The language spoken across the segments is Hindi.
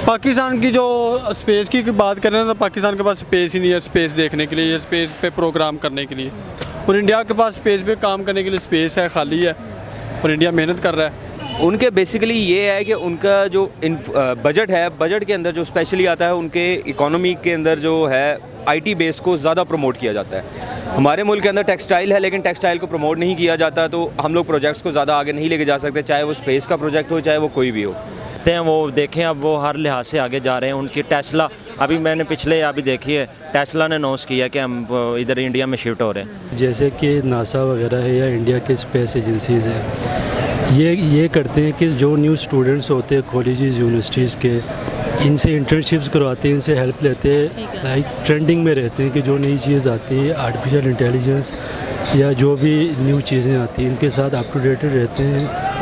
पाकिस्तान की जो स्पेस की बात करें तो पाकिस्तान के पास स्पेस ही नहीं है स्पेस देखने के लिए या स्पेस पे प्रोग्राम करने के लिए। और इंडिया के पास स्पेस पे काम करने के लिए स्पेस है, खाली है, और इंडिया मेहनत कर रहा है। उनके बेसिकली ये है कि उनका जो बजट है, बजट के अंदर जो स्पेशली आता है उनके इकोनॉमी के अंदर जो है आईटी बेस को ज़्यादा प्रमोट किया जाता है। हमारे मुल्क के अंदर टेक्सटाइल है लेकिन टेक्सटाइल को प्रमोट नहीं किया जाता, तो हम लोग प्रोजेक्ट्स को ज़्यादा आगे नहीं लेके जा सकते, चाहे वो स्पेस का प्रोजेक्ट हो चाहे वो कोई भी हो। वो देखें अब वो हर लिहाज से आगे जा रहे हैं। उनकी टेस्ला अभी मैंने पिछले अभी देखी है, टेस्ला ने अनाउंस किया कि हम इधर इंडिया में शिफ्ट हो रहे हैं। जैसे कि नासा वगैरह है या इंडिया के स्पेस एजेंसीज़ हैं, ये करते हैं कि जो न्यू स्टूडेंट्स होते हैं कॉलेजेस यूनिवर्सिटीज़ के, इनसे इंटर्नशिप्स करवाते हैं, इनसे हेल्प लेते हैं, लाइक ट्रेंडिंग में रहते हैं कि जो नई चीज़ आती है आर्टिफिशियल इंटेलिजेंस या जो भी न्यू चीज़ें आती हैं इनके साथ अप टू डेट रहते हैं।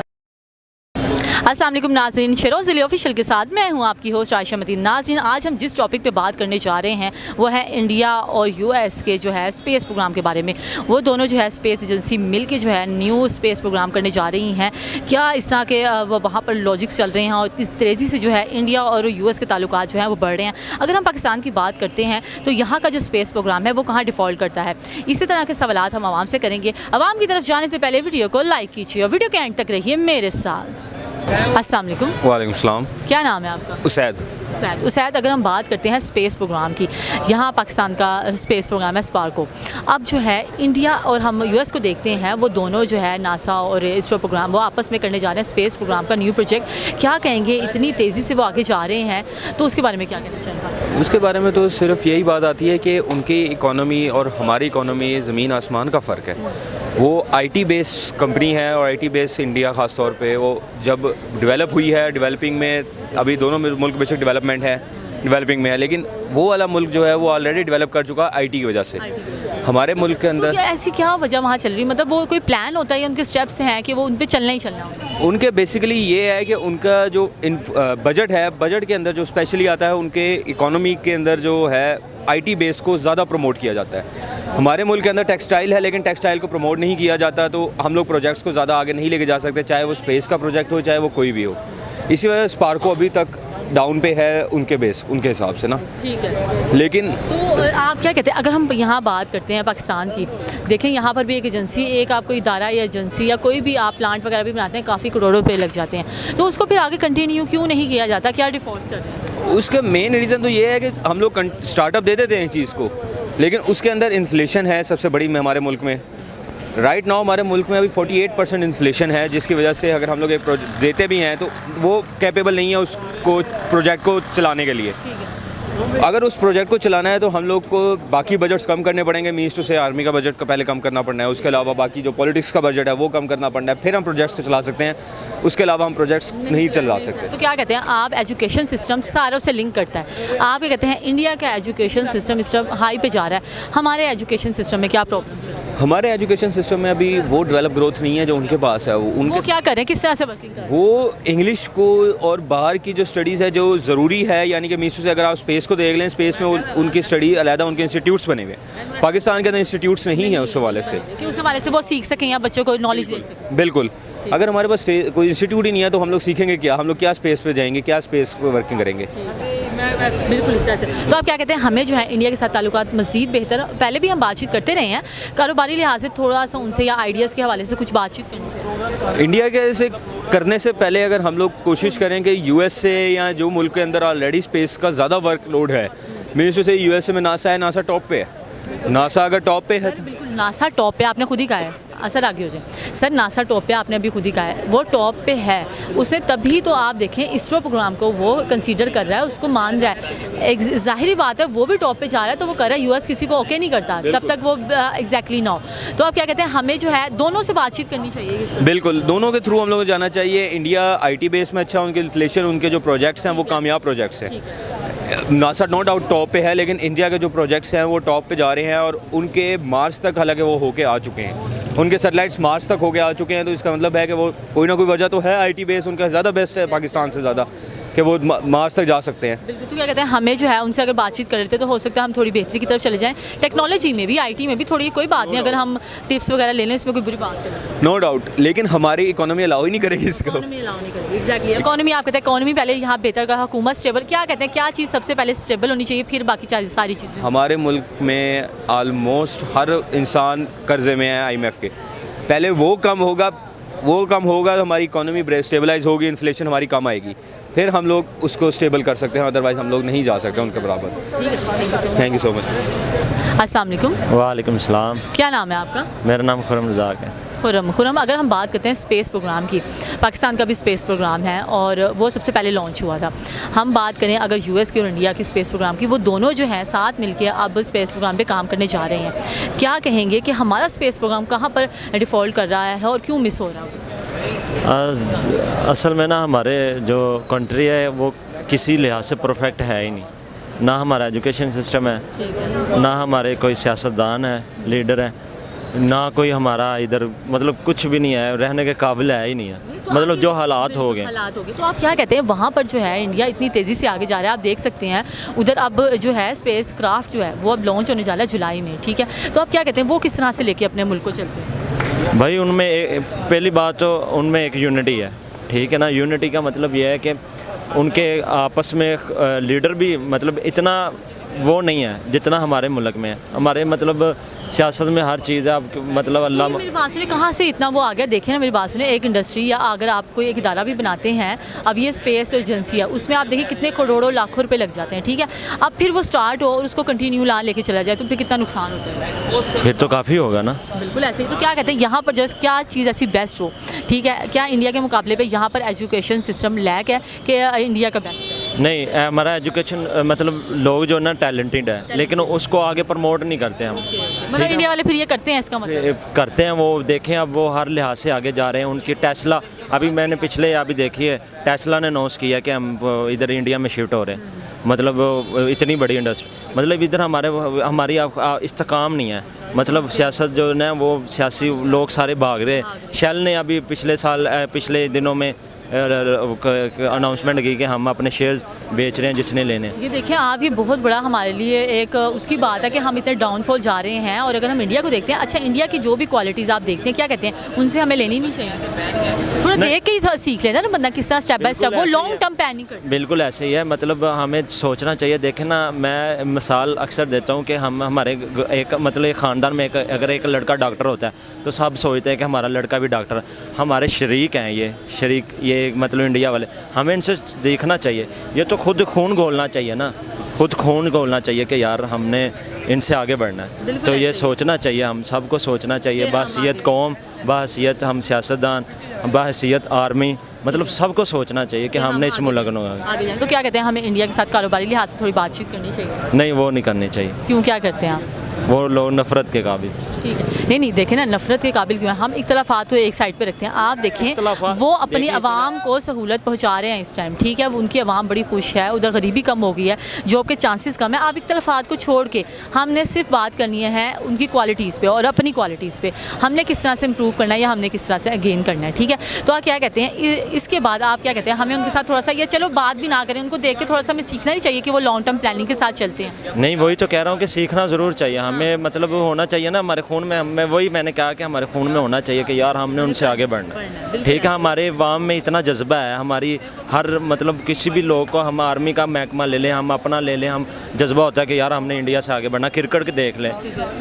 अस्सलाम वालेकुम नाज़रीन, शेरोज़ ज़िले ऑफिशियल के साथ मैं हूं आपकी होस्ट आयशा मतीन। नाज़रीन, आज हम जिस टॉपिक पे बात करने जा रहे हैं वो है इंडिया और यूएस के जो है स्पेस प्रोग्राम के बारे में। वो दोनों जो है स्पेस एजेंसी मिल के जो है न्यू स्पेस प्रोग्राम करने जा रही हैं। क्या इस तरह के वहाँ पर लॉजिक्स चल रहे हैं और इस तेज़ी से जो है इंडिया और यूएस के ताल्लुकात जो हैं वो बढ़ रहे हैं। अगर हम पाकिस्तान की बात करते हैं तो यहाँ का जो स्पेस प्रोग्राम है वो कहाँ डिफ़ॉल्ट करता है, इसी तरह के सवालात हम आवाम से करेंगे। आवाम की तरफ जाने से पहले वीडियो को लाइक कीजिए और वीडियो के एंड तक रहिए मेरे साथ। अस्सलाम वालेकुम। वालेकुम सलाम। क्या नाम है आपका? उसैद, अगर हम बात करते हैं स्पेस प्रोग्राम की, यहाँ पाकिस्तान का स्पेस प्रोग्राम है स्पार्को। अब जो है इंडिया और हम यूएस को देखते हैं, वो दोनों जो है नासा और इसरो प्रोग्राम वो आपस में करने जा रहे हैं स्पेस प्रोग्राम का न्यू प्रोजेक्ट। क्या कहेंगे, इतनी तेज़ी से वो आगे जा रहे हैं तो उसके बारे में क्या कहना चाहेंगे? उसके बारे में तो सिर्फ यही बात आती है कि उनकी इकोनॉमी और हमारी इकोनॉमी ज़मीन आसमान का फ़र्क है। वो आईटी बेस कंपनी है और आईटी बेस इंडिया ख़ास तौर पे वो जब डेवलप हुई है, डेवलपिंग में अभी दोनों मुल्क बेशक डेवलपिंग में है, लेकिन वो वाला मुल्क जो है वो ऑलरेडी डेवलप कर चुका आईटी की वजह से। हमारे मुल्क के अंदर तो ऐसी क्या वजह वहाँ चल रही, मतलब वो कोई प्लान होता है या उनके स्टेप्स हैं कि वो उन पर चलना ही चलना होता है? उनके बेसिकली ये है कि उनका जो बजट है, बजट के अंदर जो स्पेशली आता है उनके इकोनॉमी के अंदर जो है आईटी बेस को ज़्यादा प्रमोट किया जाता है। हमारे मुल्क के अंदर टेक्सटाइल है लेकिन टेक्सटाइल को प्रमोट नहीं किया जाता, तो हम लोग प्रोजेक्ट्स को ज़्यादा आगे नहीं लेके जा सकते, चाहे वो स्पेस का प्रोजेक्ट हो चाहे वो कोई भी हो। इसी वजह से स्पार्को अभी तक डाउन पे है उनके हिसाब से ना। ठीक है, लेकिन तो आप क्या कहते हैं, अगर हम यहाँ बात करते हैं पाकिस्तान की, देखें यहाँ पर भी एक एजेंसी, एक आपको इदारा या एजेंसी या कोई भी आप प्लांट वगैरह भी बनाते हैं, काफ़ी करोड़ों रुपए लग जाते हैं, तो उसको फिर आगे कंटिन्यू क्यों नहीं किया जाता? क्या डिफ़ॉल्ट चल रहा है? उसका मेन रीज़न तो ये है कि हम लोग स्टार्टअप दे देते हैं इस चीज़ को, लेकिन उसके अंदर इन्फ्लेशन है सबसे बड़ी में हमारे मुल्क में। राइट नाउ हमारे मुल्क में अभी 48% इन्फ्लेशन है, जिसकी वजह से अगर हम लोग एक प्रोजेक्ट देते भी हैं तो वो कैपेबल नहीं है उसको प्रोजेक्ट को चलाने के लिए। अगर उस प्रोजेक्ट को चलाना है तो हम लोग को बाकी बजट्स कम करने पड़ेंगे, मीन्स टू से आर्मी का बजट का पहले कम करना पड़ना है, उसके अलावा बाकी जो पॉलिटिक्स का बजट है वो कम करना पड़ना है, फिर हम प्रोजेक्ट्स को चला सकते हैं, उसके अलावा हम प्रोजेक्ट्स नहीं चला सकते। तो क्या कहते हैं आप, एजुकेशन सिस्टम सारों से लिंक करता है, आप क्या कहते हैं इंडिया का एजुकेशन सिस्टम इस टाइम हाई पे जा रहा है, हमारे एजुकेशन सिस्टम में क्या प्रॉब्लम है? हमारे एजुकेशन सिस्टम में अभी वो डेवलप ग्रोथ नहीं है जो उनके पास है। वो क्या कर रहे हैं, किस तरह से वर्किंग कर रहे हैं? वो इंग्लिश को और बाहर की जो स्टडीज़ है जो ज़रूरी है, यानी कि मीसू से अगर आप स्पेस को देख लें, स्पेस में उनकी स्टडी अलग उनके इंस्टीट्यूट्स बने हुए हैं। पाकिस्तान के अंदर इंस्टीट्यूट्स नहीं है उस हवाले से कि उस हवाले से वो सीख सकें या बच्चों को नॉलेज दे सकें। बिल्कुल, अगर हमारे पास कोई इंस्टीट्यूट ही नहीं है तो हम लोग सीखेंगे क्या, हम लोग क्या स्पेस पे जाएंगे, क्या स्पेस पे वर्किंग करेंगे? बिल्कुल इस तरह से। तो आप क्या कहते हैं, हमें जो है इंडिया के साथ ताल्लुकात मज़ीद बेहतर, पहले भी हम बातचीत करते रहे हैं, कारोबारी लिहाज से थोड़ा सा उनसे या आइडियाज़ के हवाले से कुछ बातचीत करनी चाहिए? इंडिया के से करने से पहले अगर हम लोग कोशिश करें कि यूएस से या जो मुल्क के अंदर ऑलरेडी स्पेस का ज़्यादा वर्कलोड है, मीन्स से यूएस में नासा है, नासा टॉप पे है। नासा अगर टॉप पे है तो बिल्कुल नासा टॉप पे, आपने खुद ही कहा है, असर आगे हो जाए सर, नासा टॉप पे आपने अभी खुद ही कहा है, वो टॉप पे है, उसने तभी तो आप देखें इसरो प्रोग्राम को वो कंसीडर कर रहा है, उसको मान रहा है। एक ज़ाहिरी बात है वो भी टॉप पे जा रहा है तो वो कर रहा है, यूएस किसी को ओके नहीं करता तब तक वो एग्जैक्टली ना हो। तो आप क्या कहते हैं, हमें जो है दोनों से बातचीत करनी चाहिए? बिल्कुल, दोनों के थ्रू हम लोग को जाना चाहिए। इंडिया आईटी बेस में अच्छा, उनके इन्फ्लेशन, उनके जो प्रोजेक्ट्स हैं वो कामयाब प्रोजेक्ट्स हैं। नासा नो डाउट टॉप पे है, लेकिन इंडिया के जो प्रोजेक्ट्स हैं वो टॉप पे जा रहे हैं और उनके मार्स तक हालांकि वो होके आ चुके हैं, उनके सैटेलाइट्स मार्स तक होके आ चुके हैं, तो इसका मतलब है कि वो कोई ना कोई वजह तो है, आईटी बेस उनका ज़्यादा बेस्ट है पाकिस्तान से ज़्यादा, कि वो मार्स तक जा सकते हैं। बिल्कुल, तो क्या कहते हैं, हमें जो है उनसे अगर बातचीत कर लेते तो हो सकता है हम थोड़ी बेहतरी की तरफ चले जाएं, टेक्नोलॉजी में भी, आईटी में भी थोड़ी, कोई बात नहीं, अगर हम टिप्स वगैरह ले लें इसमें कोई बुरी बात नहीं, नो डाउट, लेकिन हमारी इकोनॉमी अलाउ ही नहीं करेगी इसको। अलाउ नहीं करेगी। एग्जैक्टली इकोनॉमी आप कहते हैं इकोनॉमी पहले यहाँ बेहतर का हुकूमत स्टेबल, क्या कहते हैं क्या चीज़ सबसे पहले स्टेबल होनी चाहिए फिर बाकी सारी चीज़ें? हमारे मुल्क में आलमोस्ट हर इंसान कर्जे में है IMF के। पहले वो कम होगा तो हमारी इकोनॉमी स्टेबलाइज होगी, इन्फ्लेशन हमारी कम आएगी, फिर हम लोग उसको स्टेबल कर सकते हैं, अदरवाइज़ हम लोग नहीं जा सकते उनके बराबर। Thank you so much. अस्सलाम वालेकुम। वालेकुम सलाम। क्या नाम है आपका? मेरा नाम खुरम रज़ाक है। खुरम, अगर हम बात करते हैं स्पेस प्रोग्राम की, पाकिस्तान का भी स्पेस प्रोग्राम है और वो सबसे पहले लॉन्च हुआ था। हम बात करें अगर US की और इंडिया की स्पेस प्रोग्राम की, वो दोनों जो हैं साथ मिलकर अब स्पेस प्रोग्राम पे काम करने जा रहे हैं। क्या कहेंगे कि हमारा स्पेस प्रोग्राम कहाँ पर डिफ़ॉल्ट कर रहा है और क्यों मिस हो रहा है? असल में ना हमारे जो कंट्री है वो किसी लिहाज से परफेक्ट है ही नहीं, ना हमारा एजुकेशन सिस्टम है, ना हमारे कोई सियासतदान है, लीडर है, ना कोई हमारा इधर मतलब कुछ भी नहीं है, रहने के काबिल है ही नहीं है, मतलब जो हालात हो गए। तो आप क्या कहते हैं वहाँ पर जो है इंडिया इतनी तेज़ी से आगे जा रहा है, आप देख सकते हैं उधर अब जो है स्पेस क्राफ्ट जो है वो अब लॉन्च होने जा रहा है जुलाई में, ठीक है? तो आप क्या कहते हैं वो किस तरह से लेके अपने मुल्क को चलते हैं? भाई उनमें पहली बात तो उनमें एक यूनिटी है, ठीक है ना। यूनिटी का मतलब ये है कि उनके आपस में लीडर भी मतलब इतना वो नहीं है जितना हमारे मुल्क में है। हमारे मतलब सियासत में हर चीज़ है, आप मतलब अल्लाह मेरी बात सुने कहाँ से इतना वो आ गया? देखें ना मेरी बात सुने, एक इंडस्ट्री या अगर आप कोई एक इदारा भी बनाते हैं, अब ये स्पेस एजेंसी है, उसमें आप देखिए कितने करोड़ों लाखों रुपए लग जाते हैं, ठीक है? अब फिर वो स्टार्ट हो और उसको कंटिन्यू ला लेके चला जाए तो फिर कितना नुकसान होता है? फिर तो काफ़ी होगा ना। बिल्कुल ऐसे ही। तो क्या कहते हैं यहाँ पर जो क्या चीज़ ऐसी बेस्ट हो, ठीक है? क्या इंडिया के मुकाबले पे यहाँ पर एजुकेशन सिस्टम लैक है कि इंडिया का बेस्ट है? नहीं, हमारा एजुकेशन मतलब लोग जो ना टैलेंटेड है लेकिन उसको आगे प्रमोट नहीं करते हम। मतलब इंडिया वाले फिर ये करते हैं, इसका मतलब करते हैं वो, देखें अब वो हर लिहाज से आगे जा रहे हैं। उनकी टेस्ला अभी मैंने पिछले अभी देखी है, टेस्ला ने अनाउंस किया कि हम इधर इंडिया में शिफ्ट हो रहे हैं, मतलब इतनी बड़ी इंडस्ट्री, मतलब इधर हमारी इस्तेकाम नहीं है, मतलब सियासत जो है वो सियासी लोग सारे भाग रहे हैं। शेल ने अभी पिछले दिनों में अनाउंसमेंट की कि हम अपने शेयर्स बेच रहे हैं जिसने लेने। ये देखिए आप, ये बहुत बड़ा हमारे लिए एक उसकी बात है कि हम इतने डाउनफॉल जा रहे हैं। और अगर हम इंडिया को देखते हैं, अच्छा इंडिया की जो भी क्वालिटीज़ आप देखते हैं, क्या कहते हैं उनसे हमें लेनी नहीं चाहिए? थोड़ा देख के ही सीख लेना ना बंदा किस तरह स्टेप बाय स्टेप, वो लॉन्ग टर्म प्लानिंग करता है। बिल्कुल ऐसे ही है, मतलब हमें सोचना चाहिए। देखें ना, मैं मिसाल अक्सर देता हूँ कि हमारे एक मतलब एक ख़ानदान में अगर एक लड़का डॉक्टर होता है तो सब सोचते हैं कि हमारा लड़का भी डॉक्टर है। हमारे शरीक हैं ये मतलब इंडिया वाले, हमें इनसे देखना चाहिए। ये तो खुद खून घोलना चाहिए ना, खुद खून घोलना चाहिए कि यार हमने इनसे आगे बढ़ना है। तो ये सोचना चाहिए, हम सबको सोचना चाहिए, बहसीयत कौम, बहसीयत हम सियासतदान, बहसीयत आर्मी, मतलब सबको सोचना चाहिए कि हमने इस मुल्क में आगे जाए। तो क्या कहते हैं हमें इंडिया के साथ कारोबारी लिहाज से थोड़ी बातचीत करनी चाहिए? नहीं, वो नहीं करनी चाहिए। क्यों, क्या करते हैं आप? वो लोग नफ़रत के काबिल। ठीक है, नहीं देखें ना, नफ़रत के काबिल क्यों है? हम इख्तलाफात को एक साइड पे रखते हैं। आप देखें वो अपनी आवाम को सहूलत पहुंचा रहे हैं इस टाइम, ठीक है? उनकी आवाम बड़ी खुश है, उधर गरीबी कम हो गई है, जॉब के चांसेस कम है। आप इख्तलाफात को छोड़ के हमने सिर्फ बात करनी है उनकी क्वालिटीज़ पे और अपनी क्वालिटीज़ पे, हमने किस तरह से इम्प्रूव करना है या हमने किस तरह से गेन करना है, ठीक है? तो आप क्या कहते हैं इसके बाद आप क्या कहते हैं हमें उनके साथ थोड़ा सा, या चलो बात भी ना करें, उनको देख के थोड़ा सा हमें सीखना नहीं चाहिए कि वो लॉन्ग टर्म प्लानिंग के साथ चलते हैं? नहीं, वही तो कह रहा हूँ कि सीखना ज़रूर चाहिए हमें, मतलब होना चाहिए ना हमारे खून में। हमें वही मैंने कहा कि हमारे खून में होना चाहिए कि यार हमने उनसे आगे बढ़ना है, ठीक है? हमारे अवाम में इतना जज्बा है, हमारी हर मतलब किसी भी लोग को, हम आर्मी का महकमा ले लें, हम अपना ले लें, हम जज्बा होता है कि यार हमने इंडिया से आगे बढ़ना। क्रिकेट के देख लें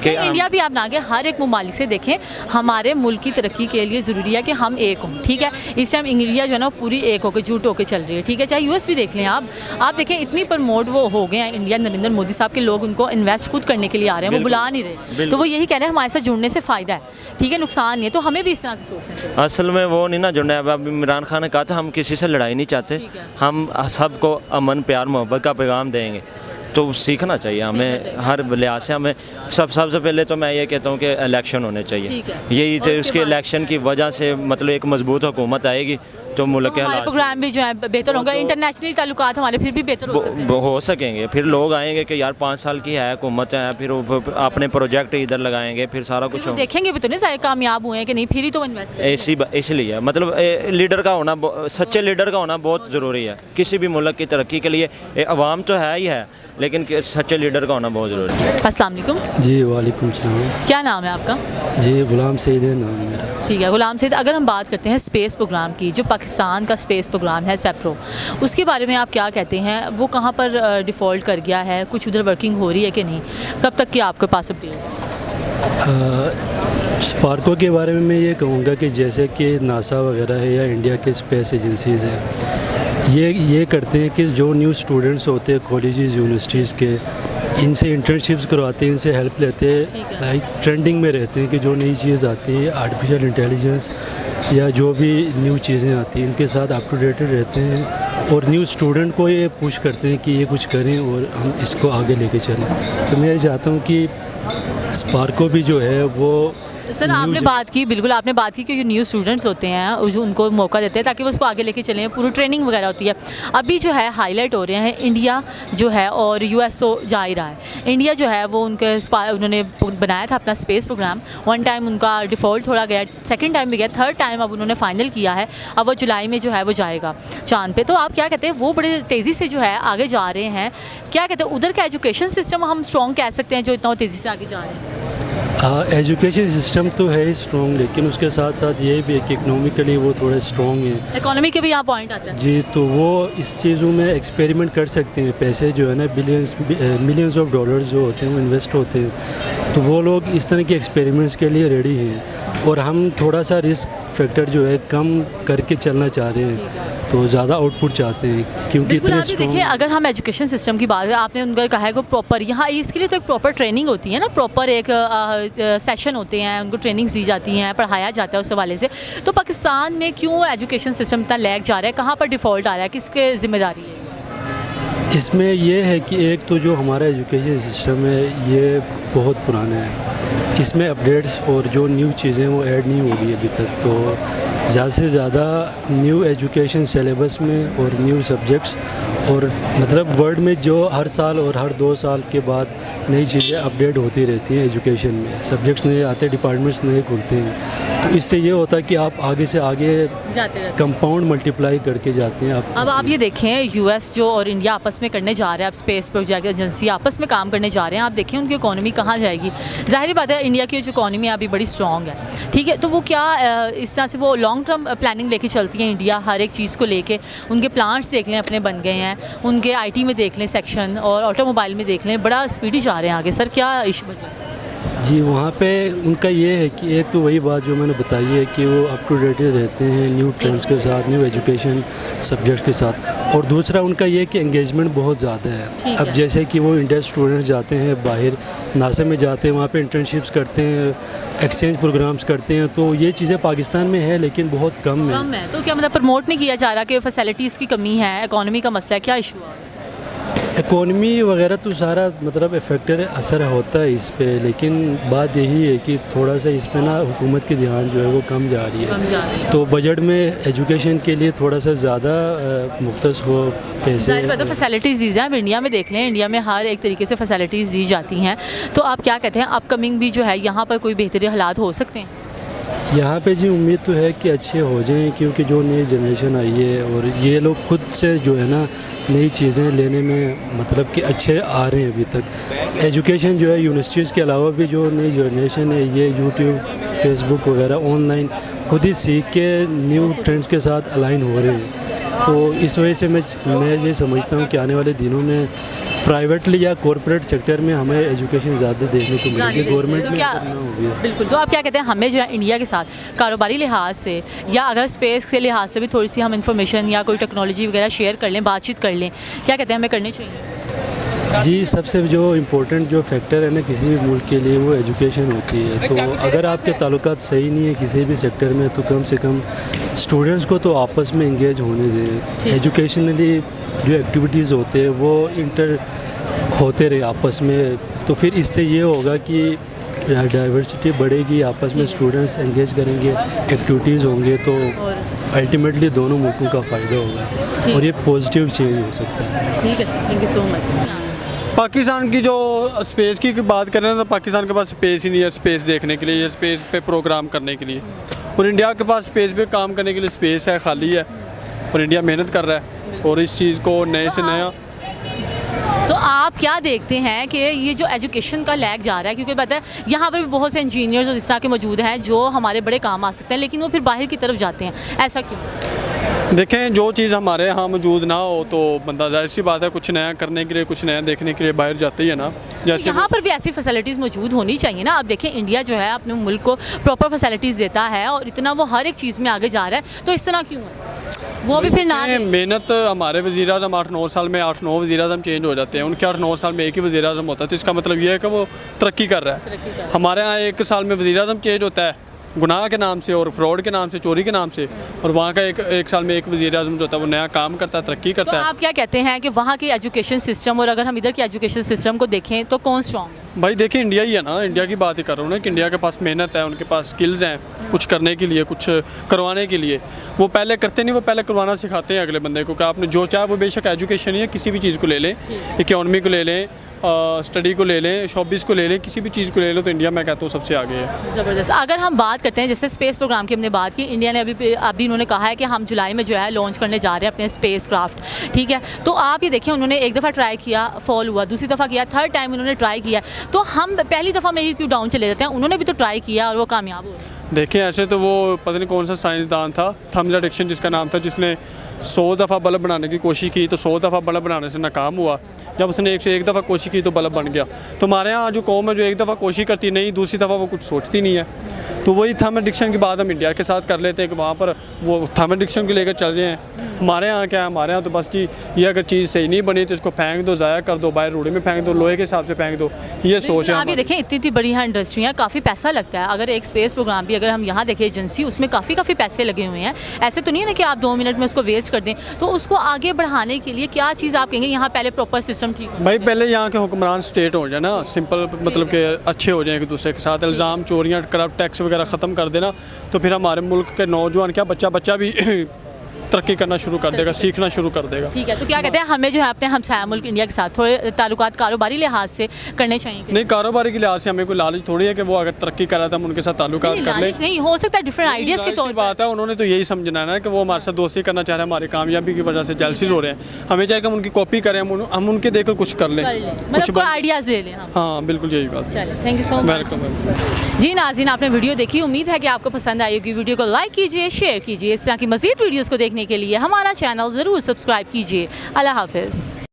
कि इंडिया भी आप ना आगे हर एक ममालिक से देखें, हमारे मुल्क की तरक्की के लिए ज़रूरी है कि हम एक हों, ठीक है? इस टाइम इंडिया जो है ना पूरी एक होकर जुट होकर चल रही है, ठीक है? चाहे US भी देख लें आप देखें इतनी प्रमोट वो हो गए हैं इंडिया, नरेंद्र मोदी साहब के लोग उनको इन्वेस्ट खुद करने के लिए आ रहे हैं, वो बुला नहीं रहे। तो वो यही कह रहे हैं हमारे साथ जुड़ने से फ़ायदा है, ठीक है? नुकसान नहीं है। तो हमें भी इस तरह से सोचना चाहिए। असल में वो नहीं ना जुड़ना है। अब इमरान खान ने कहा था हम किसी से लड़ाई नहीं चाहते, हम सबको अमन प्यार मोहब्बत का पैगाम देंगे। तो सीखना चाहिए हमें हर लिहाज से। हमें सबसे पहले तो मैं ये कहता हूँ कि इलेक्शन होने चाहिए, यही उसके इलेक्शन की वजह से मतलब एक मजबूत हुकूमत आएगी तो मुल्क के हमारे प्रोग्राम भी जो है बेहतर होगा, इंटरनेशनल ताल्लुकात हमारे फिर भी बेहतर हो सकेंगे। फिर लोग आएंगे कि यार 5 साल की है हुकूमत है, फिर अपने प्रोजेक्ट इधर लगाएंगे, फिर सारा कुछ देखेंगे भी तो नहीं सारे कामयाब हुए हैं कि नहीं, फिर ही तो इन्वेस्ट करेंगे। इसलिए मतलब लीडर का होना, सच्चे लीडर का होना बहुत ज़रूरी है किसी भी मुल्क की तरक्की के लिए। अवाम तो है ही है, लेकिन सच्चे लीडर का होना बहुत ज़रूरी है। अस्सलाम वालेकुम। जी वालेकुम सलाम। क्या नाम है आपका? जी गुलाम सईद है नाम मेरा। ठीक है, गुलाम सईद, अगर हम बात करते हैं स्पेस प्रोग्राम की, जो पाकिस्तान का स्पेस प्रोग्राम है सेप्रो, उसके बारे में आप क्या कहते हैं? वो कहाँ पर डिफ़ॉल्ट कर गया है? कुछ उधर वर्किंग हो रही है कि नहीं? कब तक की आपके पास अपडेट है? स्पार्को के बारे में मैं ये कहूँगा कि जैसे कि नासा वगैरह है या इंडिया के स्पेस एजेंसीज़ हैं, ये करते हैं कि जो न्यू स्टूडेंट्स होते हैं कॉलेजेस यूनिवर्सिटीज़ के, इनसे इंटर्नशिप्स करवाते हैं, इनसे हेल्प लेते हैं, लाइक ट्रेंडिंग में रहते हैं कि जो नई चीज़ आती है आर्टिफिशियल इंटेलिजेंस या जो भी न्यू चीज़ें आती हैं इनके साथ अप टू डेट रहते हैं और न्यू स्टूडेंट को ये पुश करते हैं कि ये कुछ करें और हम इसको आगे लेके चलें। तो मैं ये चाहता हूँ कि स्पार्को भी जो है वो सर आपने बात की, बिल्कुल आपने बात की कि न्यू स्टूडेंट्स होते हैं जो उनको मौका देते हैं ताकि वो उसको आगे लेके चलें, पूरी ट्रेनिंग वगैरह होती है। अभी जो है हाईलाइट हो रहे हैं इंडिया जो है और यूएस तो जा ही रहा है। इंडिया जो है वो उन्होंने बनाया था अपना स्पेस प्रोग्राम, वन टाइम उनका डिफ़ॉल्ट थोड़ा गया, सेकेंड टाइम भी गया, थर्ड टाइम अब उन्होंने फाइनल किया है, अब वो जुलाई में जो है वो जाएगा चाँद पे। तो आप क्या कहते हैं, वो बड़े तेज़ी से जो है आगे जा रहे हैं, क्या कहते हैं उधर का एजुकेशन सिस्टम हम स्ट्रॉन्ग कह सकते हैं जो इतना तेज़ी से आगे जा रहे हैं? एजुकेशन सिस्टम तो है ही स्ट्रॉन्ग, लेकिन उसके साथ साथ ये भी है कि इकोनॉमिकली वो थोड़े स्ट्रॉन्ग है। इकोनॉमी के भी यहाँ पॉइंट आता है जी, तो वो इस चीज़ों में एक्सपेरिमेंट कर सकते हैं। पैसे जो है ना मिलियंस ऑफ डॉलर्स जो होते हैं वो इन्वेस्ट होते हैं, तो वो लोग इस तरह के एक्सपेरिमेंट्स के लिए रेडी हैं और हम थोड़ा सा रिस्क फैक्टर जो है कम करके चलना चाह रहे हैं, तो ज़्यादा आउटपुट चाहते हैं क्योंकि इतने देखिए अगर हम एजुकेशन सिस्टम की बात करें, आपने उनका कहा है कि प्रॉपर यहाँ इसके लिए तो एक प्रॉपर ट्रेनिंग होती है ना, प्रॉपर एक सेशन होते हैं, उनको ट्रेनिंग्स दी जाती हैं, पढ़ाया जाता है उस हवाले से। तो पाकिस्तान में क्यों एजुकेशन सिस्टम इतना लैग जा रहा है, कहाँ पर डिफ़ॉल्ट आ रहा है, किसके जिम्मेदारी है? इसमें यह है कि एक तो जो हमारा एजुकेशन सिस्टम है ये बहुत पुराना है, इसमें अपडेट्स और जो न्यू चीज़ें वो ऐड नहीं हो गई अभी तक। तो ज़्यादा से ज़्यादा न्यू एजुकेशन सिलेबस में और न्यू सब्जेक्ट्स और मतलब वर्ल्ड में जो हर साल और हर 2 साल के बाद नई चीज़ें अपडेट होती रहती हैं एजुकेशन में, सब्जेक्ट्स नए आते हैं, डिपार्टमेंट्स नए खुलते हैं, तो इससे ये होता है कि आप आगे से आगे कंपाउंड मल्टीप्लाई करके जाते हैं। अब आप ये देखें यूएस जो और इंडिया आपस में करने जा रहे हैं, अब स्पेस प्रोजेक्ट एजेंसी आपस में काम करने जा रहे हैं, आप देखें उनकी इकोनॉमी कहाँ जाएगी। ज़ाहिर बात है इंडिया की जो इकोनॉमी है अभी बड़ी स्ट्रॉन्ग है, ठीक है, तो वो क्या इस तरह से वो लॉन्ग टर्म प्लानिंग लेके चलती है इंडिया, हर एक चीज़ को लेके उनके प्लांट्स देख लें अपने बन गए हैं, उनके आईटी में देख लें सेक्शन और ऑटोमोबाइल में देख लें, बड़ा स्पीडी जा रहे हैं आगे। सर क्या इशू बचा? जी, वहाँ पे उनका ये है कि एक तो वही बात जो मैंने बताई है कि वो अप टू डेट रहते हैं न्यू ट्रेंड्स के साथ, न्यू एजुकेशन सब्जेक्ट के साथ, और दूसरा उनका ये कि एंगेजमेंट बहुत ज़्यादा है। अब जैसे कि वो इंडिया स्टूडेंट्स जाते हैं बाहर, नासा में जाते हैं, वहाँ पे इंटर्नशिप्स करते हैं, एक्सचेंज प्रोग्राम्स करते हैं, तो ये चीज़ें पाकिस्तान में है लेकिन बहुत कम है। तो क्या मतलब प्रमोट नहीं किया जा रहा कि फैसिलिटीज़ की कमी है, इकोनॉमी का मसला है, क्या इशू है? इकोनॉमी वगैरह तो सारा मतलब इफेक्टर असर होता है इस पे, लेकिन बात यही है कि थोड़ा सा इस पे ना हुकूमत की ध्यान जो है वो कम जा रही है, तो बजट में एजुकेशन के लिए थोड़ा सा ज़्यादा मुख्तस हो पैसे। फैसिलिटीज़ दी जाए, अब इंडिया में देख लें, इंडिया में हर एक तरीके से फैसिलिटीज़ दी जाती हैं, तो आप क्या कहते हैं अपकमिंग भी जो है यहाँ पर कोई बेहतरीन हालात हो सकते हैं? यहाँ पे जी उम्मीद तो है कि अच्छे हो जाएं, क्योंकि जो नई जनरेशन आई है और ये लोग खुद से जो है ना नई चीज़ें लेने में मतलब कि अच्छे आ रहे हैं अभी तक। एजुकेशन जो है यूनिवर्सिटीज़ के अलावा भी जो नई जनरेशन है ये यूट्यूब, फेसबुक वगैरह ऑनलाइन खुद ही सीख के न्यू ट्रेंड्स के साथ अलाइन हो रहे हैं, तो इस वजह से मैं ये समझता हूँ कि आने वाले दिनों में प्राइवेटली या कॉर्पोरेट सेक्टर में हमें एजुकेशन ज़्यादा देखने को मिलेगी, गवर्नमेंट में करना होगी। बिल्कुल, तो आप क्या कहते हैं हमें जो है इंडिया के साथ कारोबारी लिहाज से या अगर स्पेस के लिहाज से भी थोड़ी सी हम इंफॉर्मेशन या कोई टेक्नोलॉजी वगैरह शेयर कर लें, बातचीत कर लें, क्या कहते हैं हमें करनी चाहिए? जी, सबसे जो इम्पोर्टेंट जो फैक्टर है ना किसी भी मुल्क के लिए वो एजुकेशन होती है, तो अगर आपके ताल्लुकात सही नहीं है किसी भी सेक्टर में, तो कम से कम स्टूडेंट्स को तो आपस में इंगेज होने दें, एजुकेशनली जो एक्टिविटीज़ होते हैं वो इंटर होते रहे आपस में, तो फिर इससे ये होगा कि डाइवर्सिटी बढ़ेगी, आपस में स्टूडेंट्स एंगेज करेंगे, एक्टिविटीज़ होंगे, तो अल्टीमेटली दोनों मुल्कों का फ़ायदा होगा और ये पॉजिटिव चेंज हो सकता है। ठीक है, thank you so much. Pakistan की जो स्पेस की बात करें तो पाकिस्तान के पास स्पेस ही नहीं है स्पेस देखने के लिए या स्पेस पे प्रोग्राम करने के लिए, और इंडिया के पास स्पेस पे काम करने के लिए स्पेस है, खाली है, और इंडिया मेहनत कर रहा है और इस चीज़ को नए से नया। तो आप क्या देखते हैं कि ये जो एजुकेशन का लैग जा रहा है, क्योंकि पता है यहाँ पर भी बहुत से इंजीनियर्स और इस तरह के मौजूद हैं जो हमारे बड़े काम आ सकते हैं, लेकिन वो फिर बाहर की तरफ जाते हैं, ऐसा क्यों? देखें जो चीज़ हमारे यहाँ मौजूद ना हो तो बंदा जाहिर सी बात है कुछ नया करने के लिए, कुछ नया देखने के लिए बाहर जाते ही है ना। जैसे यहाँ पर भी ऐसी फैसिलिटीज़ मौजूद होनी चाहिए ना। आप देखें इंडिया जो है अपने मुल्क को प्रॉपर फैसिलिटीज़ देता है और इतना वो हर एक चीज़ में आगे जा रहा है, तो इस तरह क्यों है वो भी फिर ना दें? मेहनत हमारे वज़ीर आज़म 8-9 साल में 8-9 वज़ीर आज़म चेंज हो जाते हैं, उनके 8-9 साल में एक ही वज़ीर आज़म होता है, तो इसका मतलब ये है कि वो तरक्की कर रहा है। हमारे यहाँ 1 साल में वज़ीर आज़म चेंज होता है गुनाह के नाम से और फ्रॉड के नाम से, चोरी के नाम से, और वहाँ का एक साल में एक वज़ीर आज़म जो होता है वो नया काम करता है, तरक्की तो करता है। आप क्या कहते हैं कि वहाँ की एजुकेशन सिस्टम और अगर हम इधर की एजुकेशन सिस्टम को देखें तो कौन स्ट्रॉन्ग है? भाई देखिए इंडिया ही है ना, इंडिया की बात ही कर रहा हूँ ना कि इंडिया के पास मेहनत है, उनके पास स्किल्स हैं कुछ करने के लिए, कुछ करवाने के लिए। वो पहले करते नहीं, वो पहले करवाना सिखाते हैं अगले बंदे को कि आपने जो चाहे वो, बेशक एजुकेशन ही है, किसी भी चीज़ को ले लें, इकोनॉमी को ले लें, स्टडी को ले लें, शॉबिस को ले लें, किसी भी चीज़ को ले लो, तो इंडिया मैं कहता हूँ सबसे आगे है। ज़बरदस्त। अगर हम बात करते हैं जैसे स्पेस प्रोग्राम की हमने बात की, इंडिया ने अभी उन्होंने कहा है कि हम जुलाई में जो है लॉन्च करने जा रहे हैं अपने स्पेस क्राफ्ट, ठीक है। तो आप ये देखिए उन्होंने एक दफ़ा ट्राई किया, फॉल हुआ, दूसरी दफ़ा किया, थर्ड टाइम उन्होंने ट्राई किया, तो हम पहली दफ़ा में ही क्यों डाउन चले जाते हैं? उन्होंने भी तो ट्राई किया और वो कामयाब हो गए। देखिए ऐसे तो वो पता नहीं कौन सा साइंसदान था, थॉमस एडिसन जिसका नाम था, जिसने 100 दफ़ा बल्ब बनाने की कोशिश की तो 100 दफ़ा बल्ब बनाने से नाकाम हुआ। जब उसने 101 दफ़ा कोशिश की तो बल्ब बन गया। तो हमारे यहाँ जो कौम है जो एक दफ़ा कोशिश करती नहीं, दूसरी दफ़ा वो कुछ सोचती नहीं है। तो वही थॉमस एडिसन की बात हम इंडिया के साथ कर लेते हैं कि वहाँ पर वो थॉमस एडिसन को लेकर चल रहे हैं। हमारे यहाँ क्या है, हमारे यहाँ तो बस जी ये अगर चीज़ सही नहीं बनी तो इसको फेंक दो, ज़ाया कर दो, बाहर रूढ़े में फेंक दो, लोहे के हिसाब से फेंक दो, ये सोच है। आप ये देखें इतनी बड़ी यहाँ इंडस्ट्री है, काफ़ी पैसा लगता है। अगर एक स्पेस प्रोग्राम भी अगर हम यहाँ देखें एजेंसी, उसमें काफ़ी पैसे लगे हुए हैं। ऐसे तो नहीं है ना कि आप 2 मिनट में उसको वेस्ट कर दें। तो उसको आगे बढ़ाने के लिए क्या चीज़ आप कहेंगे यहाँ पहले प्रॉपर सिस्टम ठीक हो? भाई पहले यहाँ के हुक्मरान स्टेट हो जाए ना, सिंपल मतलब कि अच्छे हो जाए एक दूसरे के साथ, इल्ज़ाम चोरियाँ करप्ट टैक्स वगैरह ख़त्म कर देना, तो फिर हमारे मुल्क के नौजवान क्या बच्चा भी तरक्की करना शुरू कर देगा, सीखना शुरू कर देगा। ठीक है, तो क्या कहते हैं हमें जो है अपने हमसाया मुल्क इंडिया के साथ थोड़े ताल्लुकात कारोबारी लिहाज से करने चाहिए? नहीं, कारोबारी के लिहाज से हमें कोई लालच थोड़ी है कि वो अगर तरक्की कर रहा था हम उनके साथ ताल्लुकात कर ले। नहीं हो सकता है डिफरेंट आइडियाज़ के तौर पर बात है। उन्होंने तो यही समझना है ना कि वो हमारे साथ दोस्ती करना चाह रहे हैं, हमारी कामयाबी की वजह से जेलसीज हो रहे हैं। हमें चाहिए कि हम उनकी कॉपी करें, हम उनके देखकर कुछ कर लें, मतलब कोई आइडियाज़ ले लें। हाँ बिल्कुल यही बात। चलिए, thank you so much. Welcome. जी नाज़रीन, आपने वीडियो देखी, उम्मीद है कि आपको पसंद आई होगी। वीडियो को लाइक कीजिए, शेयर कीजिए। इस तरह की मज़ीद वीडियोज़ को देखने के लिए हमारा चैनल ज़रूर सब्सक्राइब कीजिए। अल्लाह हाफ़िज़।